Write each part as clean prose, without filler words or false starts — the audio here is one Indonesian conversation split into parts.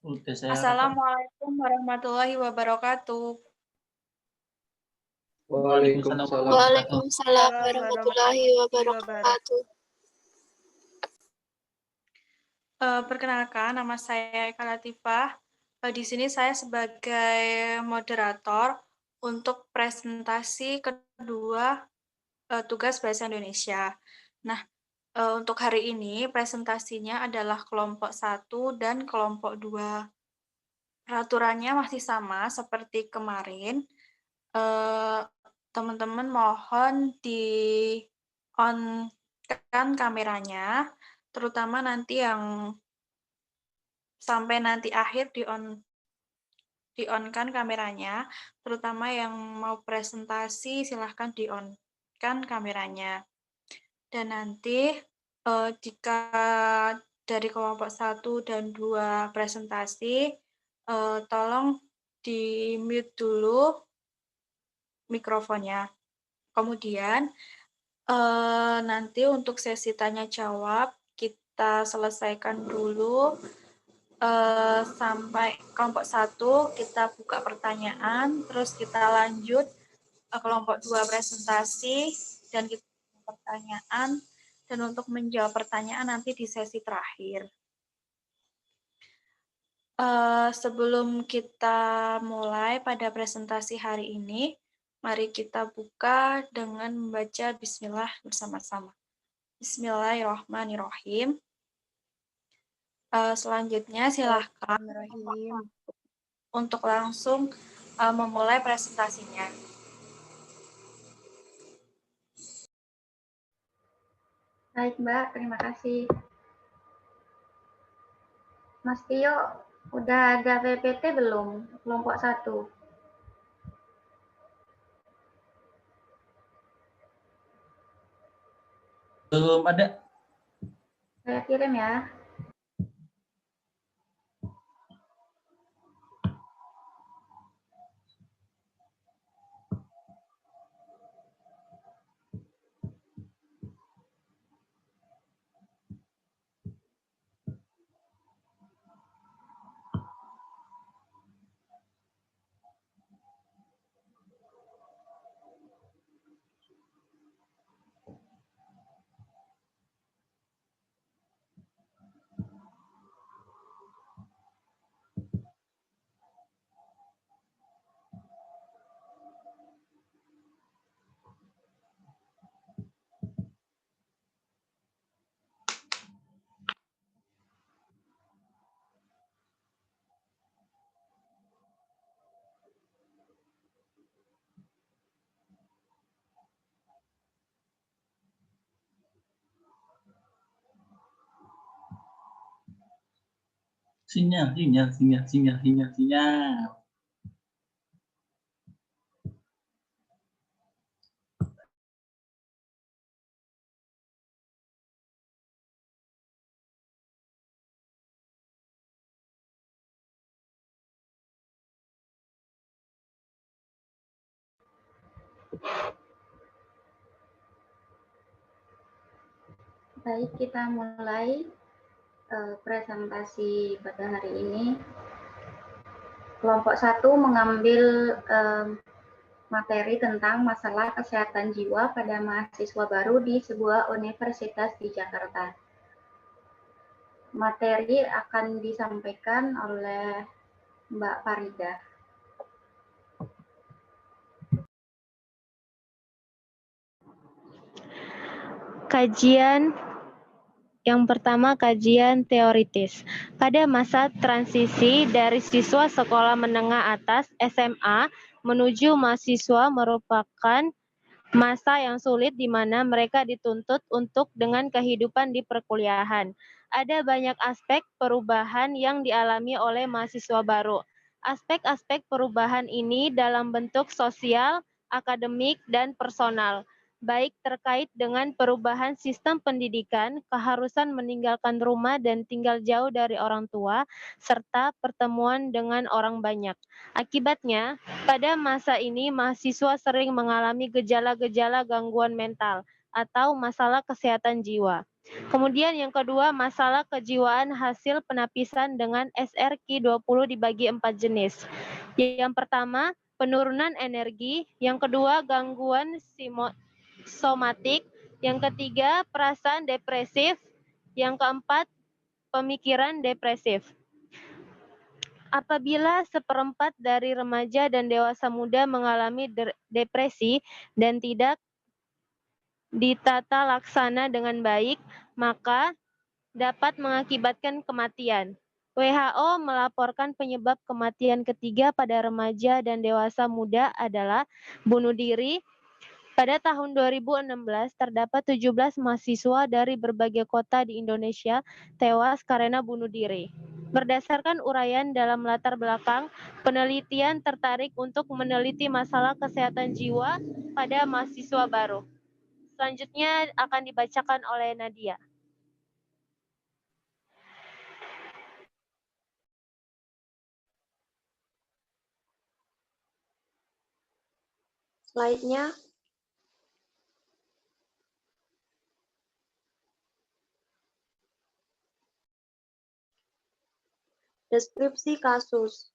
Udah saya rekam. Assalamualaikum warahmatullahi wabarakatuh. Waalaikumsalam. Waalaikumsalam warahmatullahi wabarakatuh. Perkenalkan, nama saya Eka Latifah. Di sini saya sebagai moderator untuk presentasi kedua tugas Bahasa Indonesia. Nah, untuk hari ini presentasinya adalah kelompok 1 dan kelompok 2. Peraturannya masih sama seperti kemarin. Teman-teman mohon di-on-kan kameranya, terutama nanti yang sampai nanti akhir di-on-kan kameranya, terutama yang mau presentasi silahkan di-on-kan kameranya. Dan nanti jika dari kelompok 1 dan 2 presentasi, tolong di-mute dulu mikrofonnya. Kemudian nanti untuk sesi tanya jawab kita selesaikan dulu sampai kelompok 1 kita buka pertanyaan, terus kita lanjut kelompok 2 presentasi dan kita pertanyaan, dan untuk menjawab pertanyaan nanti di sesi terakhir. Sebelum kita mulai pada presentasi hari ini, mari kita buka dengan membaca Bismillah bersama-sama. Bismillahirrahmanirrahim. Selanjutnya silahkan untuk langsung memulai presentasinya. Baik Mbak, terima kasih. Mas Tio, udah ada PPT belum? Kelompok 1. Belum ada. Saya kirim ya. Sinyal. Baik, kita mulai presentasi pada hari ini. Kelompok 1 mengambil materi tentang masalah kesehatan jiwa pada mahasiswa baru di sebuah universitas di Jakarta. Materi akan disampaikan oleh Mbak Farida. Kajian yang pertama, kajian teoritis. Pada masa transisi dari siswa sekolah menengah atas SMA menuju mahasiswa merupakan masa yang sulit di mana mereka dituntut untuk dengan kehidupan di perkuliahan. Ada banyak aspek perubahan yang dialami oleh mahasiswa baru. Aspek-aspek perubahan ini dalam bentuk sosial, akademik, dan personal, baik terkait dengan perubahan sistem pendidikan, keharusan meninggalkan rumah dan tinggal jauh dari orang tua, serta pertemuan dengan orang banyak. Akibatnya, pada masa ini mahasiswa sering mengalami gejala-gejala gangguan mental, atau masalah kesehatan jiwa. Kemudian yang kedua, masalah kejiwaan hasil penapisan dengan SRQ-20 dibagi 4 jenis. Yang pertama, penurunan energi. Yang kedua, gangguan somatik. Yang ketiga, perasaan depresif. Yang keempat, pemikiran depresif. Apabila seperempat dari remaja dan dewasa muda mengalami depresi dan tidak ditata laksana dengan baik, maka dapat mengakibatkan kematian. WHO melaporkan penyebab kematian ketiga pada remaja dan dewasa muda adalah bunuh diri. Pada tahun 2016, terdapat 17 mahasiswa dari berbagai kota di Indonesia tewas karena bunuh diri. Berdasarkan uraian dalam latar belakang, penelitian tertarik untuk meneliti masalah kesehatan jiwa pada mahasiswa baru. Selanjutnya akan dibacakan oleh Nadia. Slide-nya. Deskripsi kasus.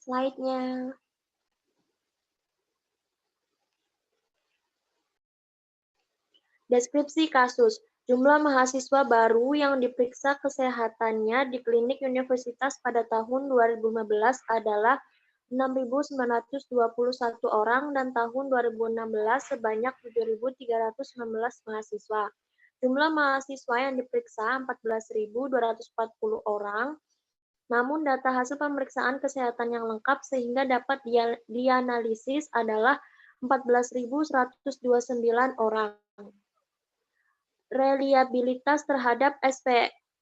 Slide-nya. Deskripsi kasus. Jumlah mahasiswa baru yang diperiksa kesehatannya di klinik universitas pada tahun 2015 adalah 6.921 orang dan tahun 2016 sebanyak 7.319 mahasiswa. Jumlah mahasiswa yang diperiksa 14.240 orang, namun data hasil pemeriksaan kesehatan yang lengkap sehingga dapat dianalisis adalah 14.129 orang. Reliabilitas terhadap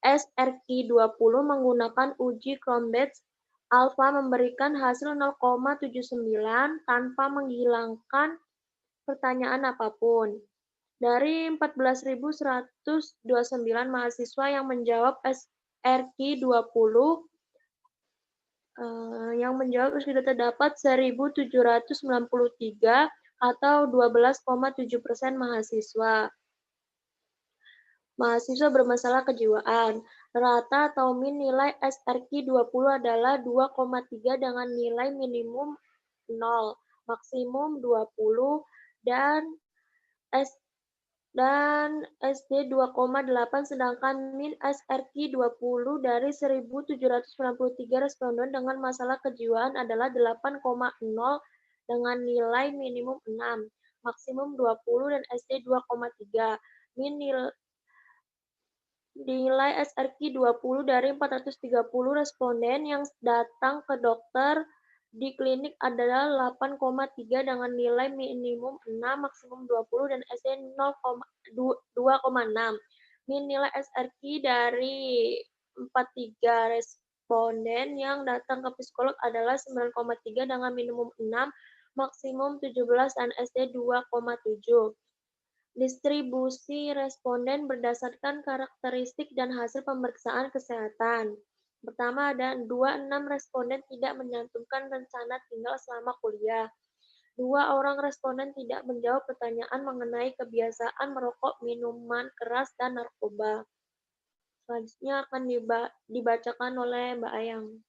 SRQ-20 menggunakan uji Cronbach's alpha memberikan hasil 0,79 tanpa menghilangkan pertanyaan apapun. Dari 14.129 mahasiswa yang menjawab SRQ-20, sudah terdapat 1.793 atau 12,7% mahasiswa. Mahasiswa bermasalah kejiwaan. Rata atau min nilai SRQ-20 adalah 2,3 dengan nilai minimum 0, maksimum 20, dan SD 2,8, sedangkan min SRQ-20 dari 1.793 responden dengan masalah kejiwaan adalah 8,0 dengan nilai minimum 6, maksimum 20, dan SD 2,3. Min nilai SRQ-20 dari 430 responden yang datang ke dokter di klinik adalah 8,3 dengan nilai minimum 6, maksimum 20, dan SD 2,6. Min nilai SRQ dari 43 responden yang datang ke psikolog adalah 9,3 dengan minimum 6, maksimum 17, dan SD 2,7. Distribusi responden berdasarkan karakteristik dan hasil pemeriksaan kesehatan. Pertama, ada 26 responden tidak menyantumkan rencana tinggal selama kuliah. 2 orang responden tidak menjawab pertanyaan mengenai kebiasaan merokok, minuman keras, dan narkoba. Selanjutnya akan dibacakan oleh Mbak Ayang.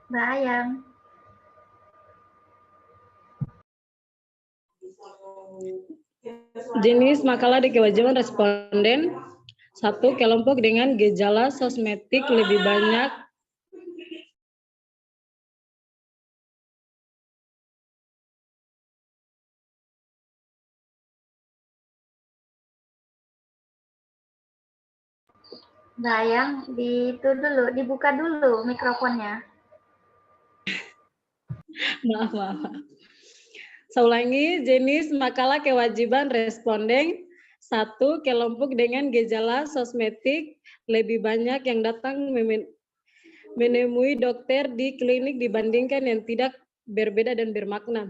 Mbak Ayang. Jenis makalah di kewajiban responden. 1. Kelompok dengan gejala sosmetik lebih banyak Bayang, dibuka dulu mikrofonnya. Maaf. Saya ulangi, jenis makalah kewajiban responden. 1. Kelompok dengan gejala kosmetik lebih banyak yang datang menemui dokter di klinik dibandingkan yang tidak berbeda dan bermakna.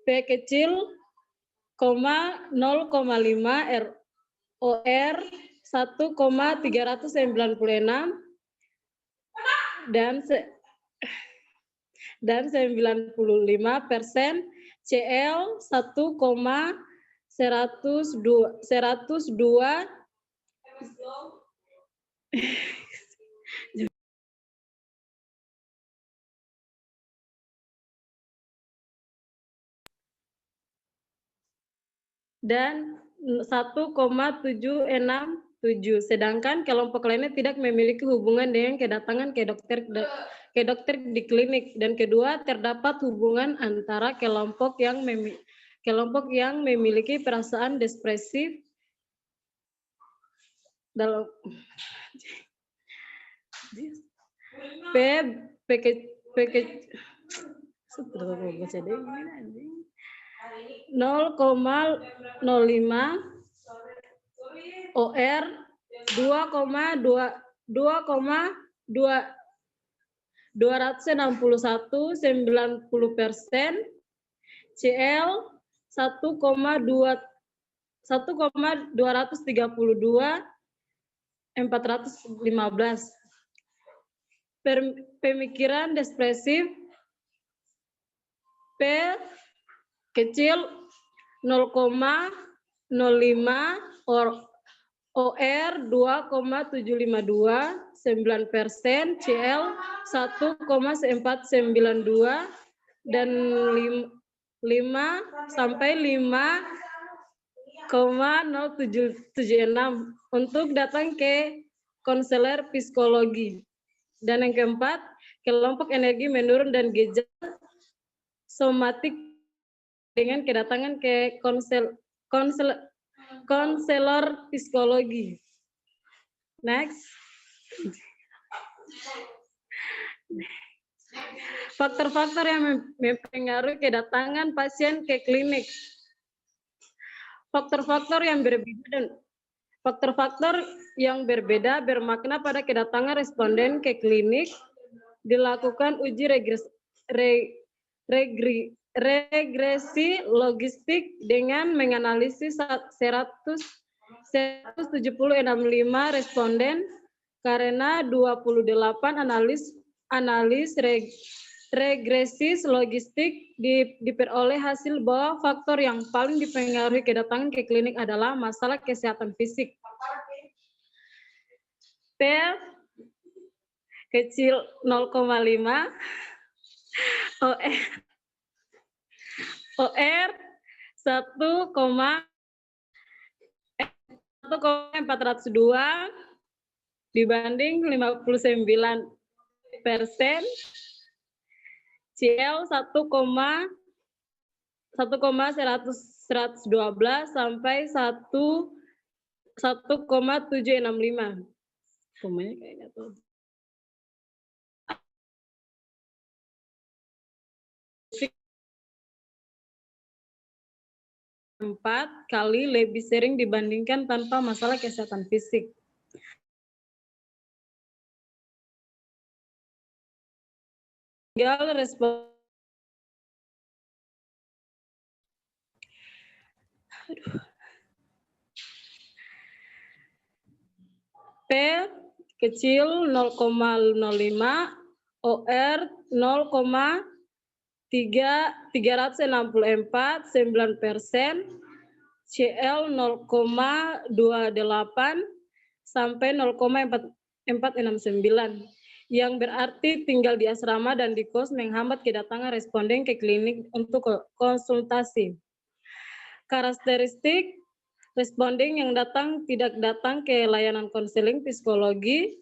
P kecil, 0,5 ROR 1,396 dan 95% CL 1,102 dan 1,767. Sedangkan kelompok lainnya tidak memiliki hubungan dengan kedatangan ke dokter di klinik. Dan kedua, terdapat hubungan antara kelompok yang memiliki perasaan depresif dalam P 0,05 OR 2,261 90%, CL 1,232 415. Pemikiran depresif P kecil 0,05 OR 2,752 9%, CL 1,492 dan 5 sampai 5,076 untuk datang ke konselor psikologi. Dan yang keempat, kelompok energi menurun dan gejala somatik dengan kedatangan ke konselor psikologi. Next. Faktor-faktor yang mempengaruhi kedatangan pasien ke klinik. Faktor-faktor yang berbeda bermakna pada kedatangan responden ke klinik. Dilakukan uji regresi logistik dengan menganalisis 175 responden karena 28 analis regresi logistik diperoleh hasil bahwa faktor yang paling dipengaruhi kedatangan ke klinik adalah masalah kesehatan fisik. P kecil 0,5 OR 1,402 dibanding 59%, CL 1,112 sampai 1,765. Pokoknya kayaknya tuh. 4 kali lebih sering dibandingkan tanpa masalah kesehatan fisik. Tinggal respon. P kecil 0,05 OR 0,364 9%, CL 0,28 sampai 0,469, yang berarti tinggal di asrama dan di kos menghambat kedatangan responden ke klinik untuk konsultasi. Karakteristik responden yang tidak datang ke layanan konseling psikologi.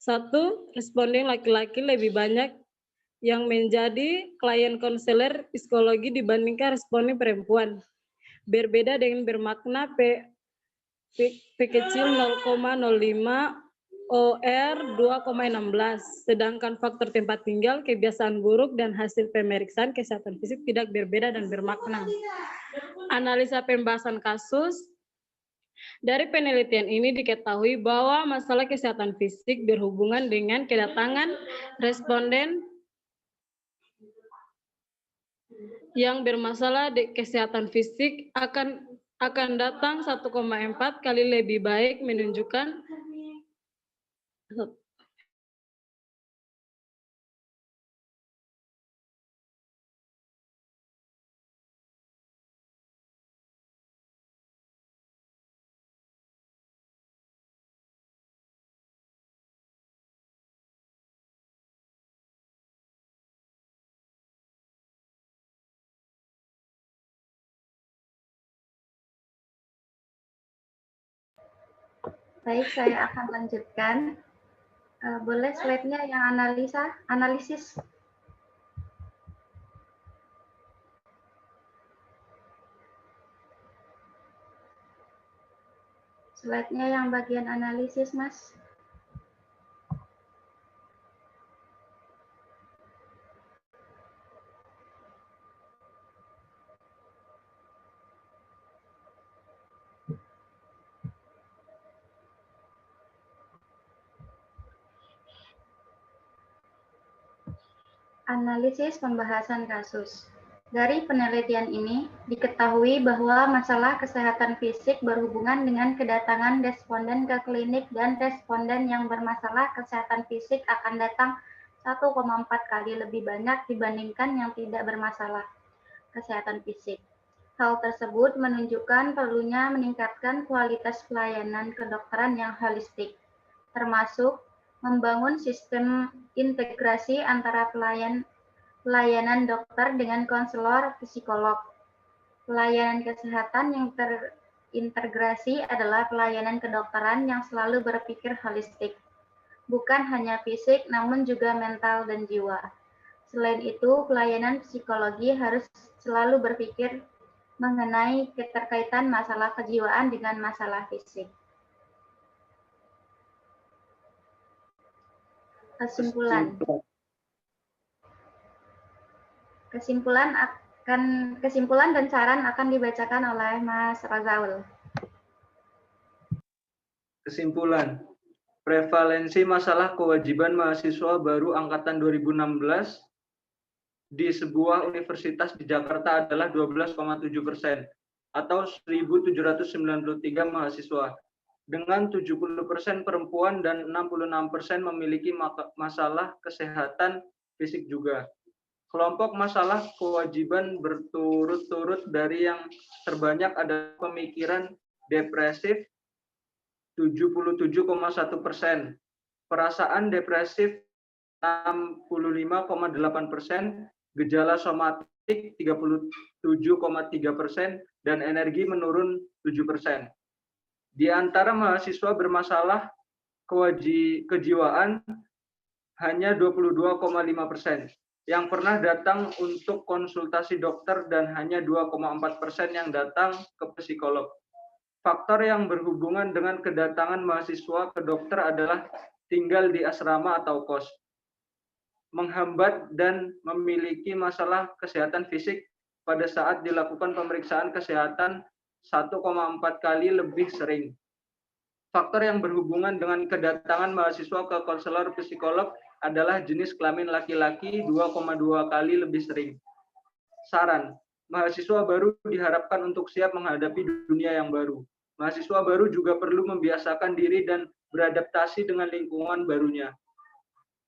1. Responden laki-laki lebih banyak yang menjadi klien konselor psikologi dibandingkan responden perempuan. Berbeda dengan bermakna P kecil 0,05, OR 2,16. Sedangkan faktor tempat tinggal, kebiasaan buruk, dan hasil pemeriksaan kesehatan fisik tidak berbeda dan bermakna. Analisa pembahasan kasus. Dari penelitian ini diketahui bahwa masalah kesehatan fisik berhubungan dengan kedatangan responden yang bermasalah di kesehatan fisik akan datang 1,4 kali lebih baik, menunjukkan Baik, saya akan lanjutkan. Boleh slide-nya yang analisis. Slide-nya yang bagian analisis, Mas. Analisis pembahasan kasus. Dari penelitian ini, diketahui bahwa masalah kesehatan fisik berhubungan dengan kedatangan responden ke klinik dan responden yang bermasalah kesehatan fisik akan datang 1,4 kali lebih banyak dibandingkan yang tidak bermasalah kesehatan fisik. Hal tersebut menunjukkan perlunya meningkatkan kualitas pelayanan kedokteran yang holistik, termasuk membangun sistem integrasi antara pelayanan dokter dengan konselor psikolog. Pelayanan kesehatan yang terintegrasi adalah pelayanan kedokteran yang selalu berpikir holistik, bukan hanya fisik namun juga mental dan jiwa. Selain itu, pelayanan psikologi harus selalu berpikir mengenai keterkaitan masalah kejiwaan dengan masalah fisik. Kesimpulan dan saran akan dibacakan oleh Mas Razaul. Kesimpulan. Prevalensi masalah kewajiban mahasiswa baru angkatan 2016 di sebuah universitas di Jakarta adalah 12,7% atau 1.793 mahasiswa. Dengan 70% perempuan dan 66% memiliki masalah kesehatan fisik juga. Kelompok masalah kewajiban berturut-turut dari yang terbanyak adalah pemikiran depresif 77,1%, perasaan depresif 65,8%, gejala somatik 37,3%, dan energi menurun 7%. Di antara mahasiswa bermasalah kejiwaan hanya 22,5% yang pernah datang untuk konsultasi dokter dan hanya 2,4% yang datang ke psikolog. Faktor yang berhubungan dengan kedatangan mahasiswa ke dokter adalah tinggal di asrama atau kos, menghambat dan memiliki masalah kesehatan fisik pada saat dilakukan pemeriksaan kesehatan 1,4 kali lebih sering. Faktor yang berhubungan dengan kedatangan mahasiswa ke konselor psikolog adalah jenis kelamin laki-laki 2,2 kali lebih sering. Saran, mahasiswa baru diharapkan untuk siap menghadapi dunia yang baru. Mahasiswa baru juga perlu membiasakan diri dan beradaptasi dengan lingkungan barunya.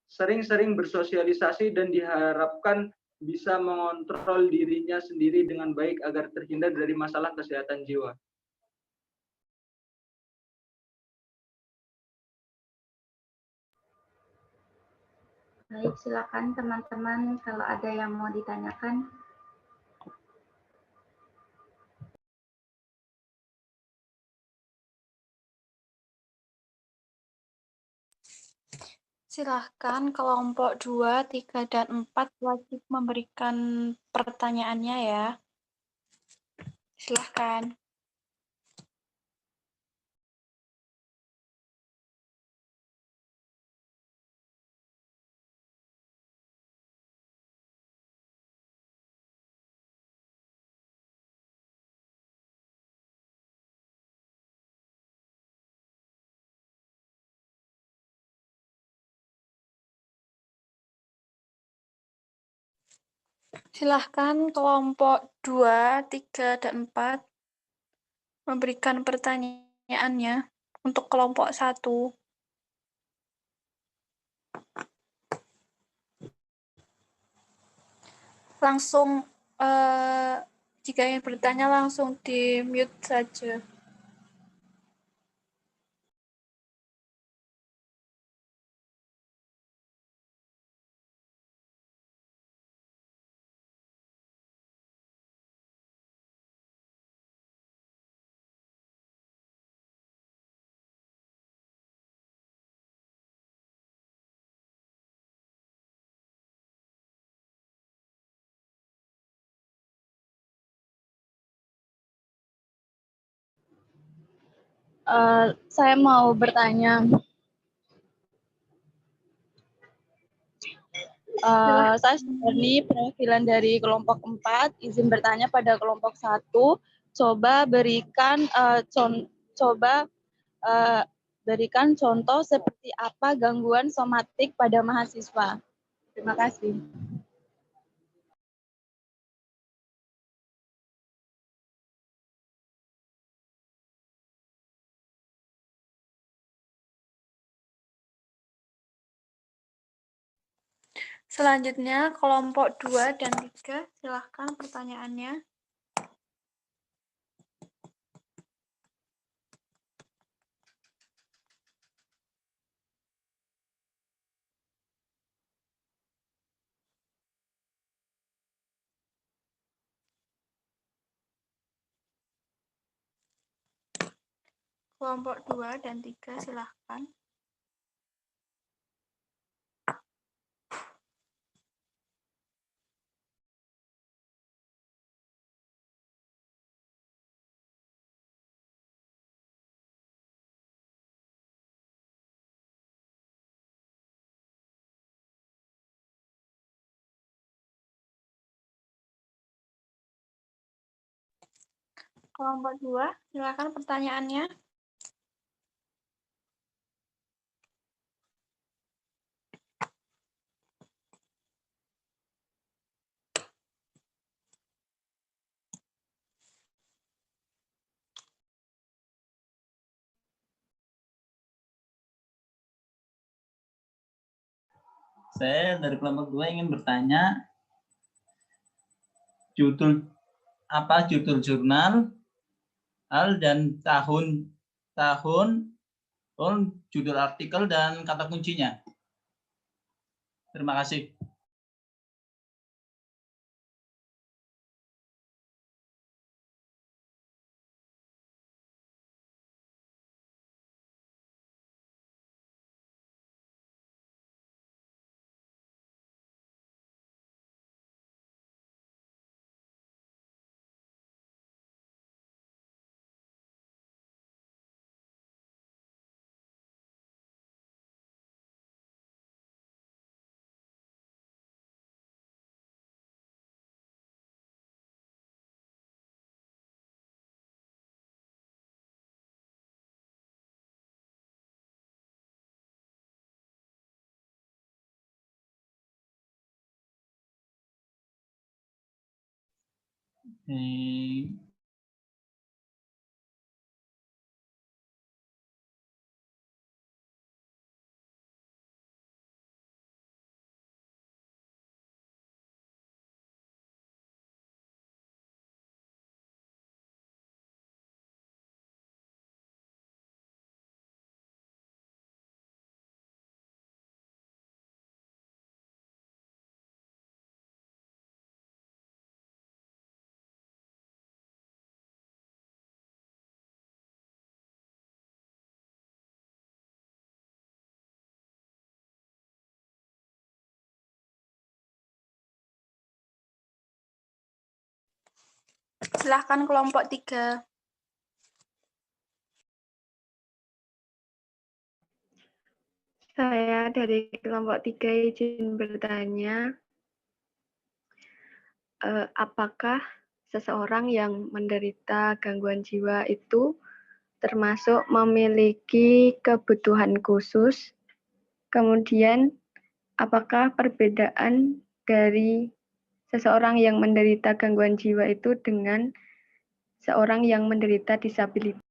Sering-sering bersosialisasi dan diharapkan bisa mengontrol dirinya sendiri dengan baik agar terhindar dari masalah kesehatan jiwa. Baik, silakan teman-teman kalau ada yang mau ditanyakan. Silahkan kelompok 2, 3, dan 4 wajib memberikan pertanyaannya ya. Silahkan. Silahkan kelompok 2, 3, dan 4 memberikan pertanyaannya untuk kelompok 1. Langsung, jika ingin bertanya langsung di-mute saja. Saya mau bertanya. Saya Sudarni, perwakilan dari kelompok 4, izin bertanya pada kelompok 1. Coba berikan berikan contoh seperti apa gangguan somatik pada mahasiswa. Terima kasih. Selanjutnya, kelompok 2 dan 3, silahkan pertanyaannya. Kelompok 2 dan 3, silahkan. Kelompok 2, silakan pertanyaannya. Saya dari kelompok 2 ingin bertanya judul jurnal, dan tahun, judul artikel dan kata kuncinya. Terima kasih. Silahkan kelompok 3. Saya dari kelompok 3 izin bertanya, apakah seseorang yang menderita gangguan jiwa itu termasuk memiliki kebutuhan khusus? Kemudian, apakah perbedaan dari seseorang yang menderita gangguan jiwa itu dengan seorang yang menderita disabilitas.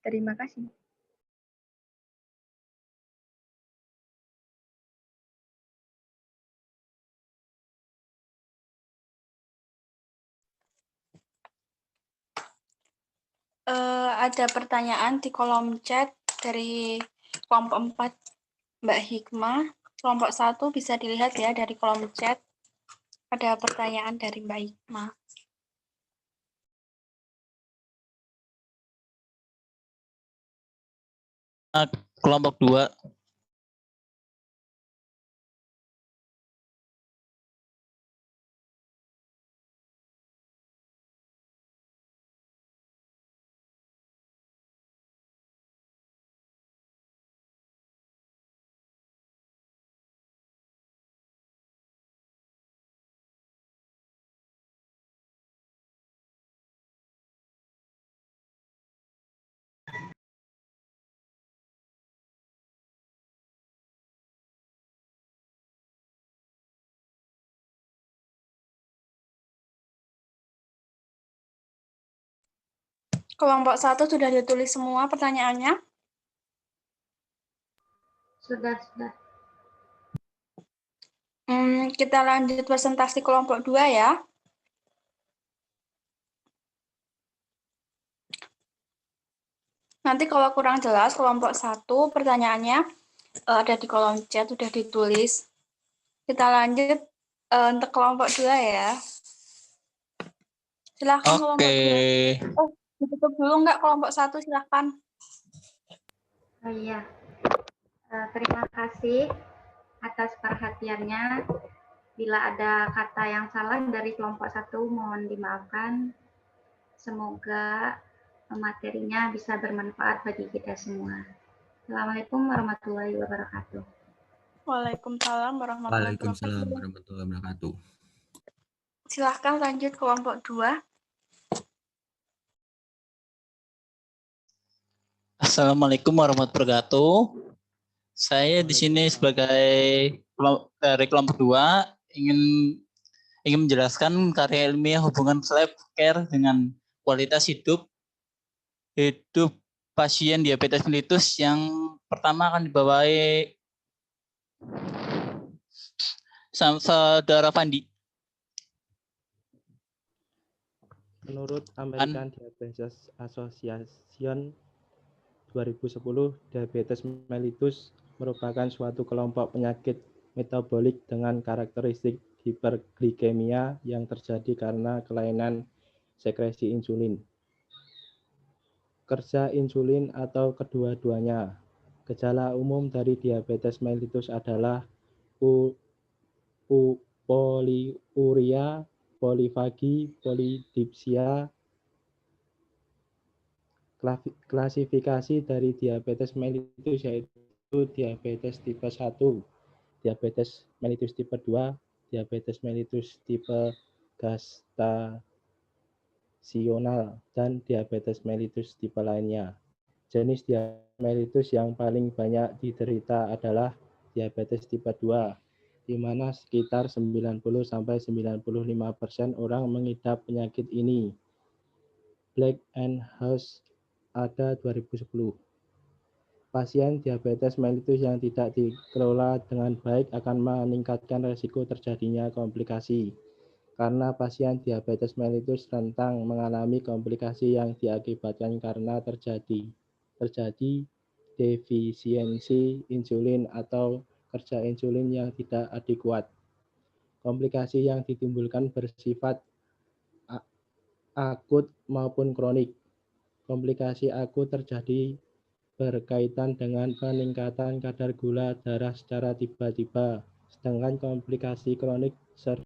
Terima kasih. Ada pertanyaan di kolom chat dari kelompok 4 Mbak Hikmah. Kelompok 1 bisa dilihat ya dari kolom chat. Ada pertanyaan dari Mbak Hikmah. Kelompok 2. Kelompok 1 sudah ditulis semua pertanyaannya? Sudah. Kita lanjut presentasi kelompok 2 ya. Nanti kalau kurang jelas kelompok 1 pertanyaannya ada di kolom chat, sudah ditulis. Kita lanjut untuk kelompok 2 ya. Silahkan kelompok 2. Oh, ditutup dulu enggak kelompok 1, silahkan. Oh iya. Terima kasih atas perhatiannya. Bila ada kata yang salah dari kelompok 1, mohon dimaafkan. Semoga materinya bisa bermanfaat bagi kita semua. Assalamualaikum warahmatullahi wabarakatuh. Waalaikumsalam warahmatullahi wabarakatuh. Silahkan lanjut kelompok 2. Assalamualaikum warahmatullahi wabarakatuh. Saya di sini sebagai dari kelompok 2 ingin menjelaskan karya ilmiah hubungan self-care dengan kualitas hidup pasien diabetes mellitus yang pertama akan dibawahi Saudara Fandi. Menurut American Diabetes Association 2010, diabetes mellitus merupakan suatu kelompok penyakit metabolik dengan karakteristik hiperglikemia yang terjadi karena kelainan sekresi insulin, kerja insulin atau kedua-duanya. Gejala umum dari diabetes mellitus adalah poliuria, polifagi, polidipsia. Klasifikasi dari diabetes mellitus yaitu diabetes tipe 1, diabetes mellitus tipe 2, diabetes mellitus tipe gestasional, dan diabetes mellitus tipe lainnya. Jenis diabetes mellitus yang paling banyak diderita adalah diabetes tipe 2, di mana sekitar 90-95% orang mengidap penyakit ini. Black and House ada 2010. Pasien diabetes mellitus yang tidak dikelola dengan baik akan meningkatkan risiko terjadinya komplikasi. Karena pasien diabetes mellitus rentan mengalami komplikasi yang diakibatkan karena terjadi defisiensi insulin atau kerja insulin yang tidak adekuat. Komplikasi yang ditimbulkan bersifat akut maupun kronik. Komplikasi akut terjadi berkaitan dengan peningkatan kadar gula darah secara tiba-tiba, sedangkan komplikasi kronik